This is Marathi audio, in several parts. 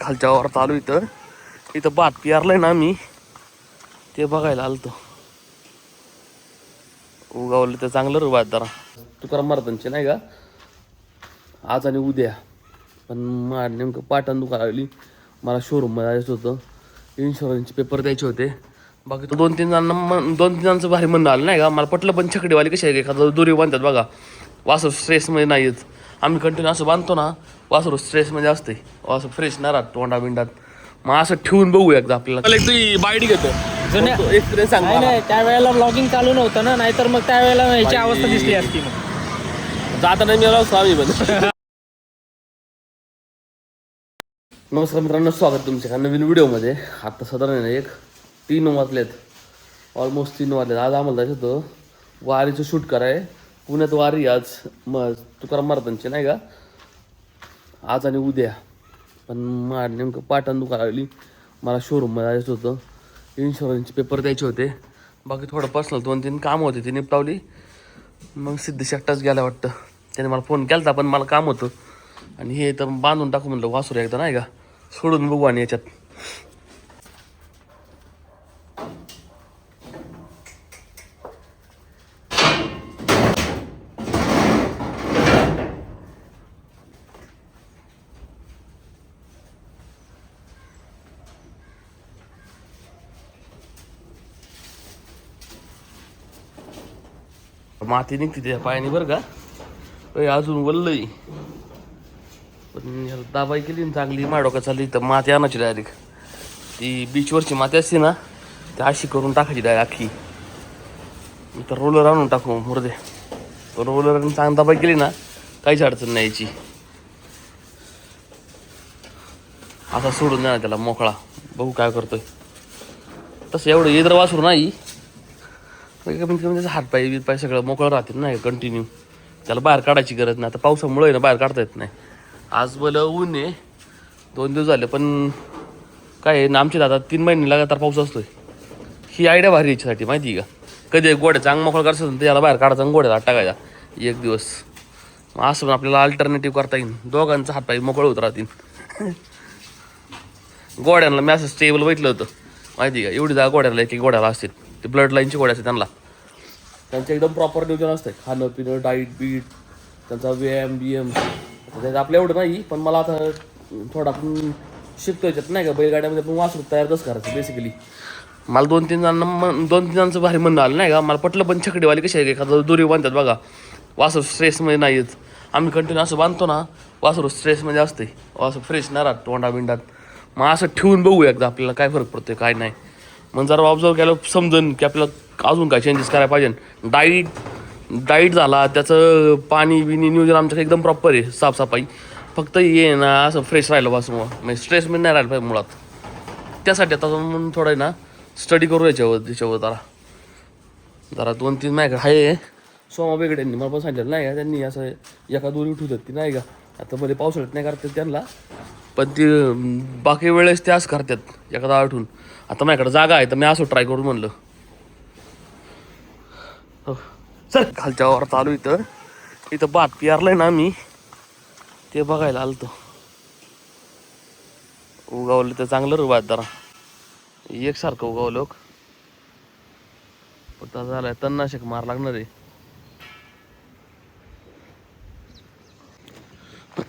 खालच्या वर चालू इथं भात पेरलंय ना मी ते बघायला आलतो. उगावलं तर चांगलं रे भात जरा. तुकाराम महाराजांचे नाही का आज आणि उद्या. पण मला नेमकं पाटण दुखा लागली. मला शोरूममध्ये जायचं होतं. इन्शुरन्सचे पेपर द्यायचे होते. बाकी तो दोन तीन जणांचं भारी म्हणणं आलं नाही का. मला पटलं पण छकडीवाले कसे आहे एखादं दोरी बांधतात बघा. वासरू स्ट्रेसमध्ये नाही येत. आम्ही कंटिन्यू असं बांधतो ना वासरू स्ट्रेसमध्ये असते. वासरू फ्रेश नाही राहत तोंडा बिंडात. मग असं ठेवून बघू एकदा आपल्याला. एक बाईट घेतो एक्सपिरियन्स सांग. नाही त्यावेळेला ब्लॉगिंग चालू नव्हतं ना, नाहीतर मग त्यावेळेला याची अवस्था दिसली असती. मग जाता नाही मिळाला स्वामी पण. नमस्कार मित्रांनो, स्वागत तुमच्या नवीन व्हिडिओमध्ये. आता साधारण एक 3 वाजलेत, ऑलमोस्ट 3 वाजलेत. आज आम्हाला जायचं होतं वारीचं शूट कराय. पुण्यात वारी आज तुकाराम महाराजांचे नाही का आज आणि उद्या. पण मला नेमकं पाटण दुखा लागली. मला शोरूममध्ये जायचं होतं. इन्शुरन्सचे पेपर द्यायचे होते. बाकी थोडं पर्सनल 2-3 कामं होते ती निपटावली. मग सिद्धेश एकटाच गेला वाटतं. त्याने मला फोन केला पण मला काम होतं. आणि हे तर बांधून टाकू म्हणलं वासरू एकदा नाही का, सोडून बघू. आणि याच्यात माती निघते त्या पायाने बरं का. अजून वल्लई पण दाबाई केली ना चांगली. माडोका चालली तर माती आणायची डायरेक्ट. ती बीचवरची माती असते ना ती अशी करून टाकायची डायरेक्ट अख्खी. तर रोलर आणून टाकू मुर्दे. रोलर चांगली दाबाई केली ना काहीच अडचण नाही याची. असा सोडून द्या ना त्याला मोकळा. बघू काय करतोय. तसं एवढं येदर वासरू नाही. कमीत कमी त्याचं हातपाय बीतपाय सगळं मोकळं राहतील नाही कंटिन्यू. त्याला बाहेर काढायची गरज नाही. आता पावसामुळे ना बाहेर काढता येत नाही. आज बोल ऊन आहे 2 दिवस झाले. पण काय आहे ना आमच्या दादा 3 महिने लगातार पाऊस असतोय. ही आयडिया भारी याच्यासाठी माहिती आहे का. कधी गोड्या चांग मोकळं करायचं तर त्याला बाहेर काढायचा आणि गोड्याला टाकायचा 1 दिवस. मग असं पण आपल्याला अल्टरनेटिव्ह करता येईल. दोघांचं हातपाय मोकळं होत राहतील. गोड्यांना मी असं स्टेबल बैठलं होतं माहिती आहे का. एवढी जागा गोड्याला एक गोड्याला असतील. ते ब्लड लाईनचे गोड्या असतात त्यांना. त्यांचं एकदम प्रॉपर नियोजन असतं. खाणं पिणं डाईट बीट त्यांचा व्यायाम बियाम. त्याचं आपल्या एवढं नाही. पण मला आता थोडा आपण शिकतो याच्यात नाही का. बैलगाड्यामध्ये पण वासरू तयार कसं करायचं बेसिकली. मला 2-3 जणांचं भारी म्हणणं आलं नाही का. मला पटलं पण छकडीवाले कसे आहे एखादं दोरी बांधतात बघा. वासरू स्ट्रेसमध्ये नाही येत. आम्ही कंटिन्यू असं बांधतो ना वासरू स्ट्रेसमध्ये असते. वासरू फ्रेश नाही राहत तोंडा बिंडात. मग असं ठेवून बघू एकदा आपल्याला काय फरक पडतो काय नाही. मग जरा ऑब्झर्व केलं समजून की आपल्याला अजून काय चेंजेस करायला पाहिजे. डाईट झाला त्याचं पाणी बिनी नियोजन आमच्याकडे एकदम प्रॉपर आहे. साफसफाई फक्त ये ना असं फ्रेश राहिलं पासून म्हणजे स्ट्रेसमध्ये नाही राहिलं पाहिजे मुळात. त्यासाठी आता म्हणून थोडं आहे ना स्टडी करू त्याच्यावर जरा 2-3 माझ्याकडे आहे. सोमा बेगड्यांनी मला पण सांगितलं नाही का. त्यांनी असं एका दोरी उठवतात ती नाही का. आता मध्ये पावसाळ्यात नाही करतात त्यांना. पण ती बाकी वेळेस ते असं करतात एखादा आठवून. आता माझ्याकडे जागा आहे तर मी असं ट्राय करून म्हणलं. चल खालच्या वर चालू इथं भात पेरलंय ना मी ते बघायला आलतो. उगावलं तर चांगलं रे भात जरा. एकसारखं उगावलं फक्त झालाय तणनाशक मार लागणार आहे.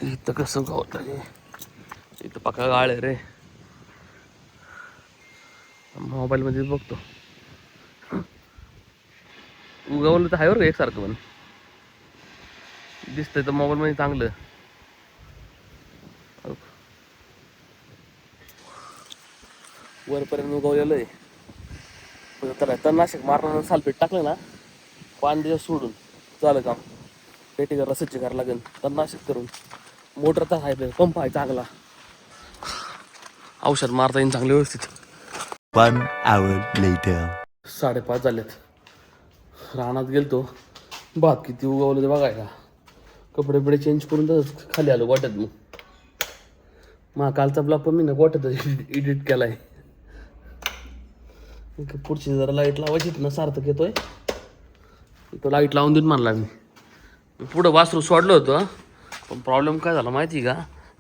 इथं कसं उगावत आहे. इथं पक्का गाळ आहे रे. मोबाईलमध्ये बघतो उगावलं तर आहे बरं का एकसारखं. पण दिसतंय तर मोबाईलमध्ये चांगलं. वरपर्यंत उगवलेलं आहे. पण त्याला तणनाशक मारणार सालपेट टाकलं ना पाणी दिवस सोडून झालं काम. पेटी घरला स्वच्छ करायला लागेल तणनाशक करून. मोटरचा आहे पंप आहे चांगला. औषध मारता येईल चांगलं व्यवस्थित. 1 hour later. 5:30 झालेत. रानात गेलतो. भात किती उगवलं ते बघायला. कपडे बिडे चेंज करून तर खाली आलो गोट्यात. मग कालचा ब्लॉग पण मी ना गोट्यात एडिट केलाय. पुढची जरा लाईट लावायची ना सार्थक येतोय तो लाईट लावून देऊन म्हणला मी. पुढं वासरू सोडलं होतं. पण प्रॉब्लेम काय झाला माहिती का.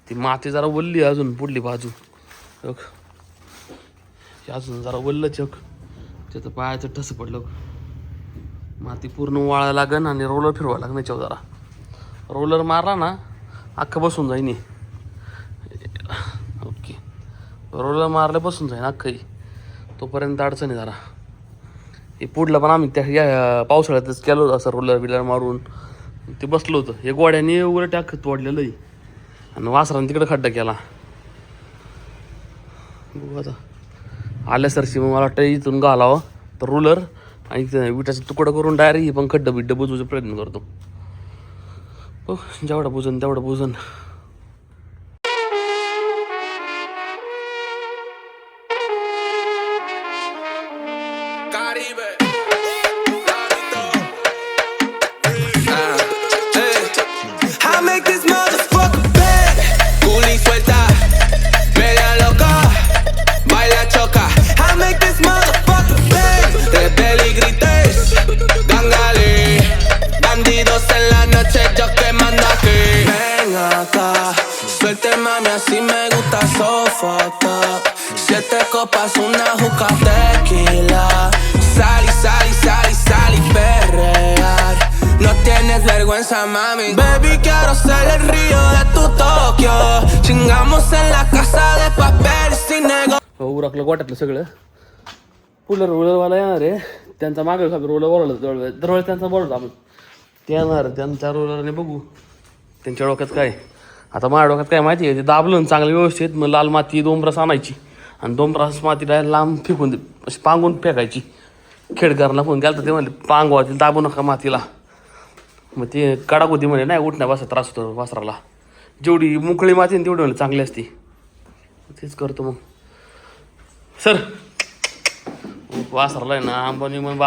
ती माती जरा वल्ली अजून पुढली बाजू. बघ हे अजून जरा वल्ल चक त्याचं पायाचं ठस पडलं. माती पूर्ण वाळायला लागन आणि रोलर फिरवायला लागण याच्यावर जरा. रोलर मारला ना अख्खं बसून जाईन. ओके रोलर मारलं बसून जाईन अख्खंही. तोपर्यंत अडचण आहे जरा. हे पुढलं पण आम्ही त्या या पावसाळ्यातच केलं होतं असं रोलर बिलर मारून ते बसलो होतं. हे गोड्याने उलट अख्खं तोडलेलं आहे आणि वासराने तिकडे खड्डा केला. बघू आता आल्यासारखी मग मला वाटतं इथून घालावं तर रोलर आणि विटाचा तुकडा करून डायरेक्ट हे पण खड्डा बिड्डा बुजवायचा प्रयत्न करतो. हो जेवढा बुजन तेवढं बुजन. Así me gusta sofocar. 7 copas, una juca tequila. Sal y sal y sal y sal y perrear. No tienes vergüenza, mami. Baby, quiero ser el río de tu Tokio. Chingamos en la casa de papel sin negocio. उरकलं गोट्यातलं सगळं. रोलरवाला येणार आहे त्यांचा मागे रोलर बोलवलं दरवेळेस त्यांचा बोलवतो आपण. ते येणार त्यांच्या रोलरने बघू त्यांच्या डोक्यात काय. आता माझ्या डोक्यात काय माहिती आहे ते दाबलं चांगलं व्यवस्थित. मग लाल माती 2 ब्रस आणायची आणि 2 ब्रस माती डायरेक्ट लांब फेकून दे अशी पांगून फेकायची. खेडकरला फोन केला तर ते म्हणले पांगवा ते दाबू नका मातीला. मग ते कडक होती म्हणे नाही उठण्या बसा त्रास होतो वासराला. जेवढी मोकळी माती तेवढी म्हणे चांगली असते. तेच करतो मग सर. वासराला आहे ना आंबानी मग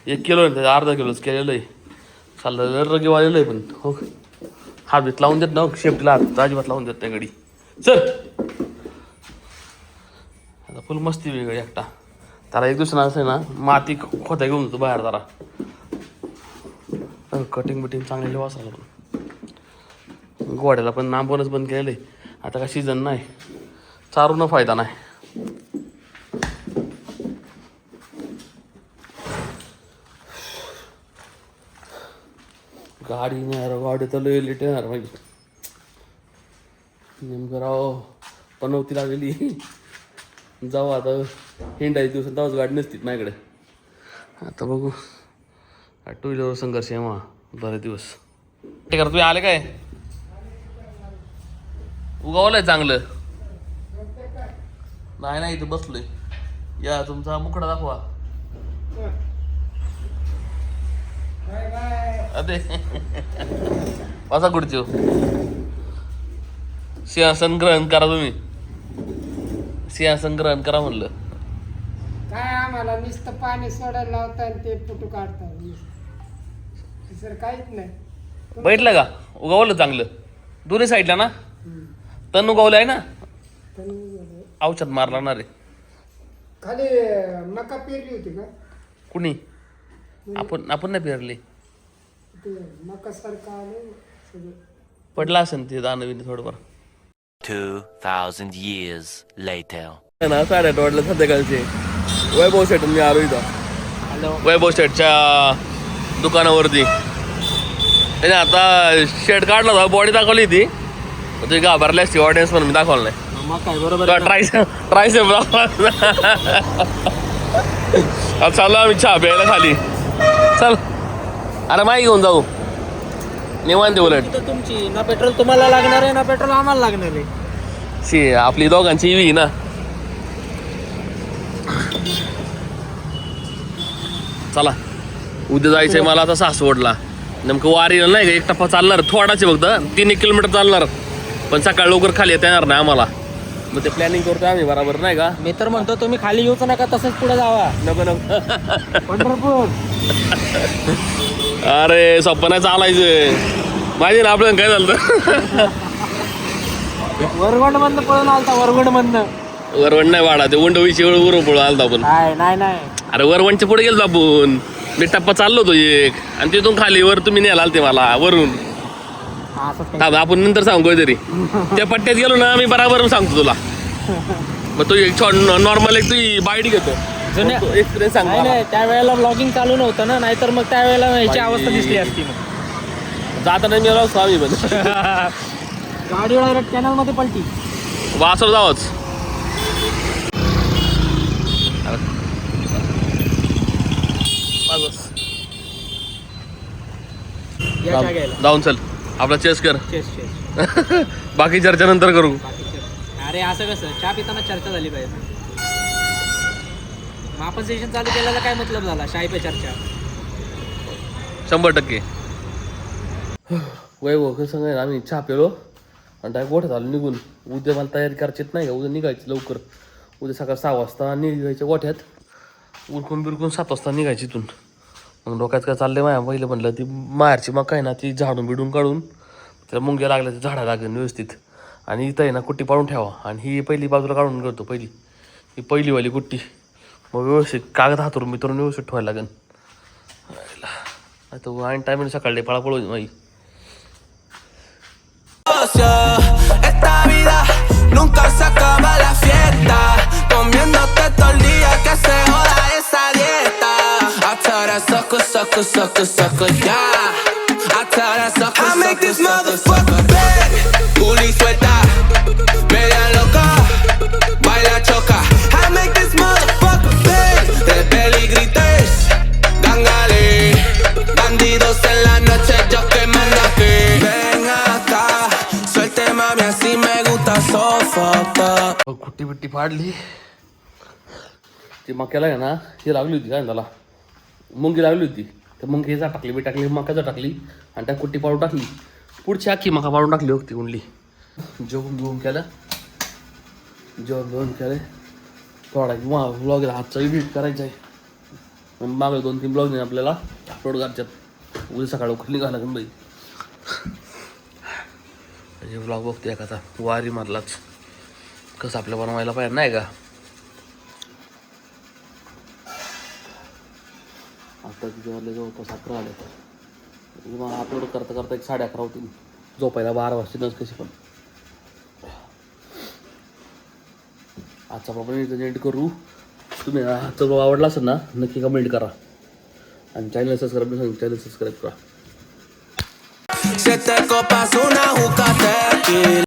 1 किलो आहे त्याचं अर्धा किलोच केलेलं आहे. चाललं रगेवालेलं आहे पण हो हात बीत लावून देत ना शेफ्टीला हात अजिबात लावून देत नाही गडी. सर आता फुल मस्ती वेगळी एकटा. त्याला एक दुसरा असं आहे ना माती खोता घेऊन जातो बाहेर जरा. कटिंग बिटिंग चांगले वासायला पण गोड्याला पण नांबवणच बंद केलेलं आहे. आता काय सीझन नाही चारून फायदा नाही. गाडी नाही गाडी तर लय लेट येणार म्हणजे नेमकं राव पनवती लागलेली. जाऊ आता हिंडायची दिवसात तेव्हाच गाडी नसती माझ्याकडे. आता बघू 2 व्हीलरवर संघर्ष आहे मग बरेच दिवस. ते करा तुम्ही आले काय उगावलंय चांगलं नाही नाही इथं बसलोय. या तुमचा मुकडा दाखवा. अरे वासा कुठची सिंहासन ग्रहण करा तुम्ही. सिंहासन ग्रहण करा म्हणलं. काय आम्हाला नुसतं पाणी सोडायला लावता आणि ते फोटो काढता सर काहीच नाही. बैठलं का उगावलं चांगलं दोन्ही साईडला ना. तण उगावलं आहे ना औषध मारला ना रे. खाली मका पेरली होती का कुणी आपण नाही पेरले. ते मका सारखं आलं सगळं पडला असेल ते दानवीने थोडंफार. 2000 years later. ना 8:30 वाजले संध्याकाळचे. वैभव शेट मी आलो इथं वैभव शेटच्या दुकानावरती. त्याने आता शेट काढला होता बॉडी दाखवली ती तुम्ही घाबरली असती ऑडियन्स म्हणून मी दाखवलं नाही. मग काय बरोबर ट्रायसेप दाखवला. आता चाललो आम्ही चहा प्यायला खाली. चल अरे माही घेऊन जाऊ निवांत उलट. तुमची ना पेट्रोल तुम्हाला लागणार आहे ना पेट्रोल आम्हाला लागणार आहे. शी आपली दोघांची इवी ना. चला उद्या जायचंय मला आता सासवडला. नेमकं वारी नाही का 1 टप्पा चालणार थोडाच फक्त 3 किलोमीटर चालणार. पण सकाळ लवकर खाली येता येणार नाही आम्हाला. मग ते प्लॅनिंग करतो आम्ही बरोबर नाही का. मी तर म्हणतो तुम्ही खाली येऊच नका तसंच पुढे जावा. नको नको पंढरपूर अरे स्वप्न नाही चालायचं माहिती ना आपल्याला काय झालं. वरवंड मधनं पळून आलता वरवंड मधनं. वरवण नाही वाडा ते उंडवीची वेळ पळून आलता आपण. नाही अरे वरवणच्या पुढे गेलो आपण. मी टप्पा चाललो होतो एक आणि तिथून खाली वर तुम्ही न्यायला आलते मला वरून. आपण नंतर सांगू तरी त्या पट्ट्यात गेलो ना मी बराबर सांगतो तुला. मग तो नॉर्मल एक तू बाईट घेतो जुन्या एक्सपिरियन्स सांग नाही मला. नाही त्यावेळेला ब्लॉगिंग चालू नव्हतं ना, नाहीतर मग त्यावेळेला ह्याची अवस्था दिसली असती मग. जाताना मी आलो आम्ही पण गाडी डायरेक्ट कॅनलमध्ये पलटी. वासर जावंच. या चहा घ्यायला. जाऊन चल आपला चेस कर. Chase chase. बाकी चर्चा नंतर करू. अरे असं कसं, चहा पिताना चर्चा झाली पाहिजे. मग आपण सेशन चालू केल्याला काय मतलब झाला, शाही पे चर्चा. 100%. वैभव कसं सांगायला आम्ही चहा पेलो आणि डायरेक्ट गोठ्यात आलो निघून. उद्या मला तयारी करायची नाही का, उद्या निघायची लवकर. उद्या सकाळ 6 वाजता निघायच्या गोठ्यात, उरकून बिरकून 7 वाजता निघायची इथून. मग डोक्यात काय चाललंय माझ्या, पहिलं म्हणलं ती माहेरची मग काय ना ती झाडून बिडून काढून त्याला मुंग्या लागल्या ते झाडा लागेल व्यवस्थित. आणि इथं आहे ना कुट्टी पाडून ठेवा. आणि ही पहिली बाजूला काढून घेतो ही पहिलीवाली कुट्टी. मग व्यवस्थित कागद हातरून बितरून व्यवस्थित ठेवायला लागेल. आता आणि टायमिंग सकाळी पळापळ माझी. Esta vida nunca se acaba la fiesta. Comiéndote todo el día que se joda esa dieta. I tell that sucker, sucker, sucker, sucker, yeah. I tell that sucker, I make this motherfucker beg. Culi suelta, media loca, baila choca. I make this motherfucker beg. De peligrites, gangale, bandidos en la noche, yo que mando aquí. Ven acá. Mami, así me gusta sofoca. कुट्टी बिट्टी फाडली. ती मक्याला आहे ना ही लागली होती काय त्याला मुंगी लागली होती. तर मुंगी ह्याचा टाकली बी टाकली मक्याचा टाकली आणि त्या कुट्टी पाडून टाकली. पुढची अख्खी मका पाडून टाकली होती उंडली. जेवण घेऊन केलं थोडा ब्लॉग हातचा एडिट करायचा आहे. मागे 2-3 ब्लॉग नाही आपल्याला अपलोड करायच्यात. उद्या सकाळी उखली निघाला गण बाई. म्हणजे ब्लॉग बघतो एखादा वारी मधलाच कसं आपल्या बनवायला पाहिजे नाही का. आता तिथे वाजले जवळपास 11 आले. मग अपलोड करता करता एक 11:30 होतील. झोपायला 12 वाजतीलच कशी पण. आजचा प्रॉब्लेम इथं एंड करू. तुम्ही आजचा ब्लॉग आवडला असेल ना नक्की कमेंट करा आणि चॅनल सबस्क्राईब करा. 7 copas, una juca tequila.